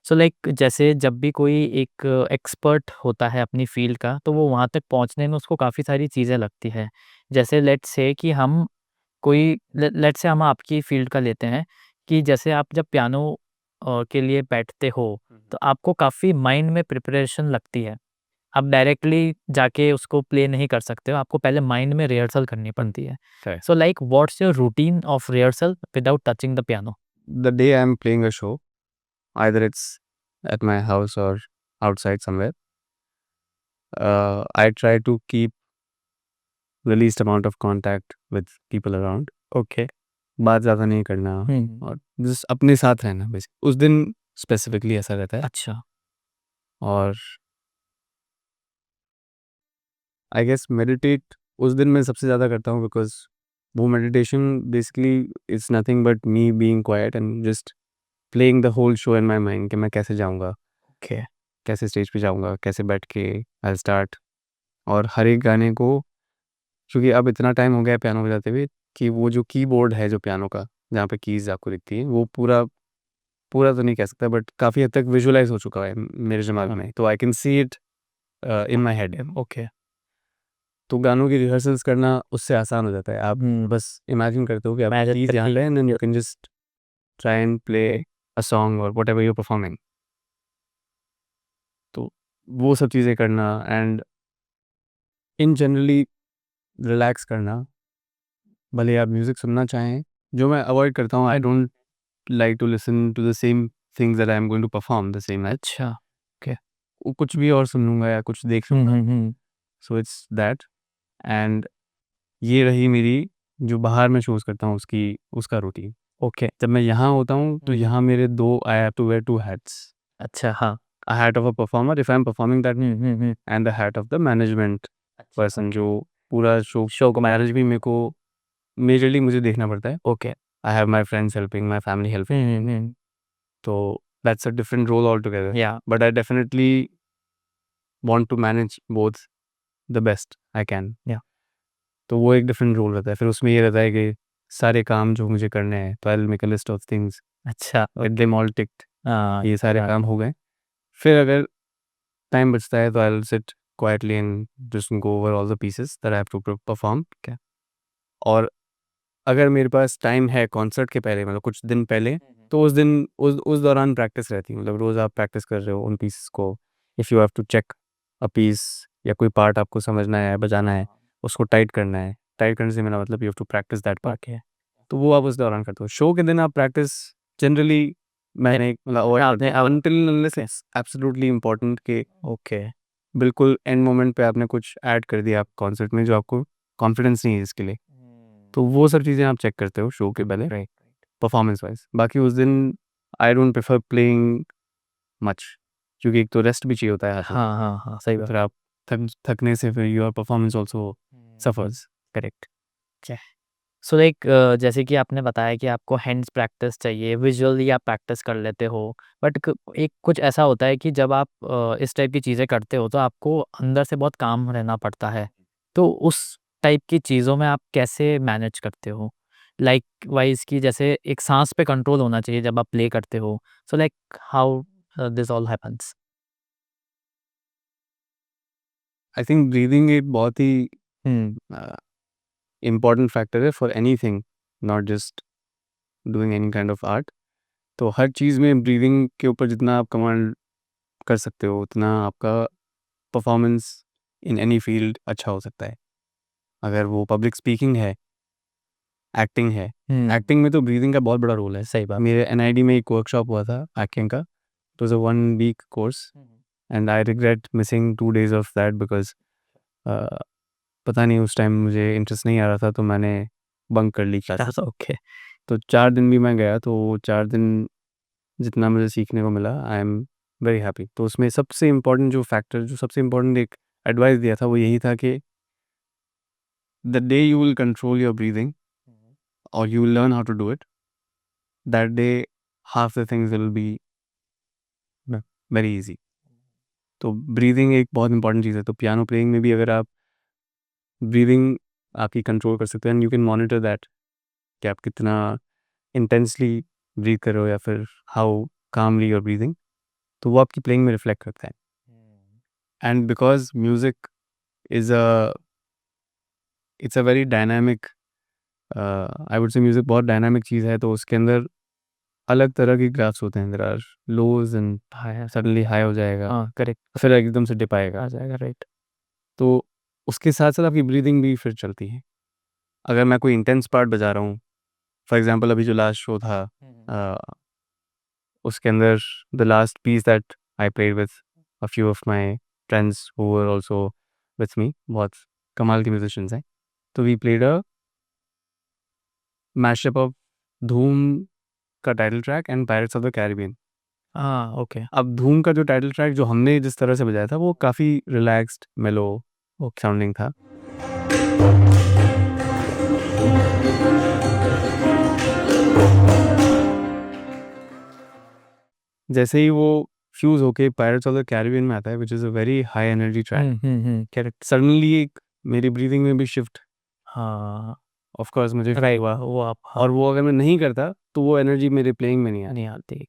So like जैसे जब भी कोई एक एक्सपर्ट होता है अपनी फ़ील्ड का, तो वो वहाँ तक पहुँचने में उसको काफ़ी सारी चीज़ें लगती हैं। जैसे लेट्स से कि हम कोई लेट्स से हम आपकी फ़ील्ड का लेते हैं कि जैसे आप जब पियानो के लिए बैठते हो, तो आपको काफ़ी माइंड में प्रिपरेशन लगती है। आप डायरेक्टली जाके उसको प्ले नहीं कर सकते हो, आपको पहले माइंड में रिहर्सल करनी पड़ती है। Correct. So like what's your routine of rehearsal without touching the piano? The day I'm playing a show, either it's at my house or outside somewhere, I try to keep the least amount of contact with people around. Okay. बात ज़्यादा नहीं करना हुँ, और just अपने साथ रहना basic उस दिन स्पेसिफिकली ऐसा रहता है। अच्छा। और आई गेस मेडिटेट उस दिन मैं सबसे ज़्यादा करता हूँ बिकॉज वो meditation basically it's nothing but me being quiet and just playing the whole show in my mind कि मैं कैसे जाऊँगा, ओके। कैसे स्टेज पे जाऊँगा, कैसे बैठ के आई स्टार्ट। और हर एक गाने को, क्योंकि अब इतना टाइम हो गया है पियानो बजाते हुए, कि वो जो कीबोर्ड है जो पियानो का, जहाँ पे कीज़ आपको दिखती हैं, वो पूरा पूरा तो नहीं कह सकता बट काफ़ी हद तक विजुअलाइज़ हो चुका है मेरे दिमाग में, तो I can see it in my head. Okay. तो गानों की रिहर्सल्स करना उससे आसान हो जाता है। आप हुँ, बस इमेजिन करते हो कि आप इमेजिन कीज़ यहाँ करके पे हैं and then you can just try and play a song और व्हाटएवर यू आर परफॉर्मिंग। तो वो सब चीज़ें करना एंड इन जनरली रिलैक्स करना, भले आप म्यूज़िक सुनना चाहें, जो मैं अवॉइड करता हूँ। I don't like to listen to the same things that I am going to perform the same night. अच्छा, ओके। वो कुछ भी और सुन लूँगा या कुछ देख हुँ, लूँगा। हुँ, हुँ। So it's that. एंड ये रही मेरी जो बाहर मैं शोज़ करता हूँ उसकी उसका रूटीन। ओके। जब मैं यहाँ होता हूँ तो हुँ, हुँ। यहाँ मेरे 2 I have to wear 2 hats. अच्छा, हाँ। A hat of a performer if I am performing that hmm, hmm, hmm. And the hat of the management अच्छा, पर्सन जो पूरा शो शो को मैनेज मैनेज भी मेरे को मेजरली मुझे देखना पड़ता है। Okay. I have my friends helping, my family helping, hmm, hmm, hmm. तो that's a different role altogether. Yeah but I definitely want to manage both the best I can. या तो वो एक डिफरेंट रोल रहता है। फिर उसमें ये रहता है कि सारे काम जो मुझे करने हैं, तो I will make a list of things, अच्छा, get okay. Them all ticked. हाँ, ये सारे हाँ। काम हो गए। फिर अगर टाइम बचता है तो I will sit quietly and just go over all the pieces that I have to perform. क्या? और अगर मेरे पास टाइम है कॉन्सर्ट के पहले, मतलब कुछ दिन पहले, हुँ, हुँ। तो उस दिन उस दौरान प्रैक्टिस रहती है। मतलब रोज़ आप प्रैक्टिस कर रहे हो उन पीसेस को। If you have to check a piece या कोई पार्ट आपको समझना है, बजाना है, हाँ, उसको टाइट करना है। टाइट करने से मेरा मतलब you have to practise that part. Okay. तो वो आप उस दौरान करते हो। शो के दिन आप प्रैक्टिस जनरली मैंने मतलब अवॉइड हाँ, करता आपने हूँ अब until unless it's absolutely important कि ओके। बिल्कुल एंड मोमेंट पे आपने कुछ ऐड कर दिया आप कॉन्सर्ट में जो आपको कॉन्फिडेंस नहीं है इसके लिए। तो हुँ। वो सब चीज़ें आप चेक करते हो शो के पहले राइट, राइट। Performance wise. बाकी उस दिन I don't prefer playing much, क्योंकि एक तो रेस्ट भी चाहिए होता है हाथों को। हाँ, हाँ, हाँ, सही तो बात। फिर आप थकने से फिर your performance also hmm, suffers. Correct. क्या सो लाइक जैसे कि आपने बताया कि आपको हैंड्स प्रैक्टिस चाहिए, विजुअली आप प्रैक्टिस कर लेते हो, बट एक कुछ ऐसा होता है कि जब आप इस टाइप की चीज़ें करते हो तो आपको अंदर से बहुत काम रहना पड़ता है। तो उस टाइप की चीज़ों में आप कैसे मैनेज करते हो? लाइक वाइज़ कि जैसे एक साँस पे कंट्रोल होना चाहिए जब आप प्ले करते हो। So like how this all happens? I think breathing एक बहुत ही हुँ, इम्पोर्टेंट फैक्टर है for anything, not just doing any kind of art. तो हर चीज़ में ब्रीदिंग के ऊपर जितना आप कमांड कर सकते हो उतना आपका परफॉर्मेंस इन एनी फील्ड अच्छा हो सकता है। अगर वो पब्लिक स्पीकिंग है, एक्टिंग है, हुँ, एक्टिंग में तो ब्रीदिंग का बहुत बड़ा रोल है। सही बात। मेरे एनआईडी में एक वर्कशॉप हुआ था एक्टिंग का। It was a 1 week course hmm, hmm. And I regret missing 2 days of that because uh, पता नहीं उस टाइम मुझे इंटरेस्ट नहीं आ रहा था तो मैंने बंक कर ली क्लासेस। ओके। तो 4 दिन भी मैं गया तो वो 4 दिन जितना मुझे सीखने को मिला आई एम वेरी हैप्पी। तो उसमें सबसे इम्पोर्टेंट जो फैक्टर जो सबसे इम्पोर्टेंट एक एडवाइस दिया था वो यही था कि the day you will control your breathing hmm, और you will learn how to do it, that day half the things will be very easy. तो ब्रीदिंग एक बहुत इंपॉर्टेंट चीज़ है। तो पियानो प्लेइंग में भी अगर आप ब्रीदिंग आपकी कंट्रोल कर सकते हो and you can monitor that कि आप कितना इंटेंसली ब्रीथ कर रहे हो या फिर how calmly you are breathing, तो वो आपकी प्लेइंग में रिफ्लेक्ट करता है। And because music is it's a very dynamic, I would say music बहुत डायनामिक चीज़ है, तो उसके अंदर अलग तरह के ग्राफ्स होते हैं। There are lows and high, suddenly high हो जाएगा, हाँ, करेक्ट, फिर एकदम से डिप आएगा। आ जाएगा, राइट। तो उसके साथ साथ आपकी ब्रीदिंग भी फिर चलती है। अगर मैं कोई इंटेंस पार्ट बजा रहा हूँ, फॉर एग्जांपल अभी जो लास्ट शो था, उसके अंदर the last piece that I played with a few of my friends who were also with me, बहुत कमाल के म्यूजिशियंस हैं। तो we played a mashup of Dhoom का title track and pirates of the Caribbean. हाँ, ओके, अब धूम का जो टाइटल ट्रैक जो हमने जिस तरह से बजाया था वो काफ़ी रिलैक्स्ड मेलो ओके। साउंडिंग था। जैसे ही वो फ्यूज़ होके पायरेट्स ऑफ द कैरिबियन में आता है, which is a very high energy track, correct. Suddenly एक मेरी ब्रीथिंग में भी शिफ्ट हाँ, ऑफ कोर्स मुझे फील राइट, हुआ। वो आप, हाँ, और वो अगर मैं नहीं करता तो वो एनर्जी मेरे प्लेइंग में नहीं आती। नहीं आती।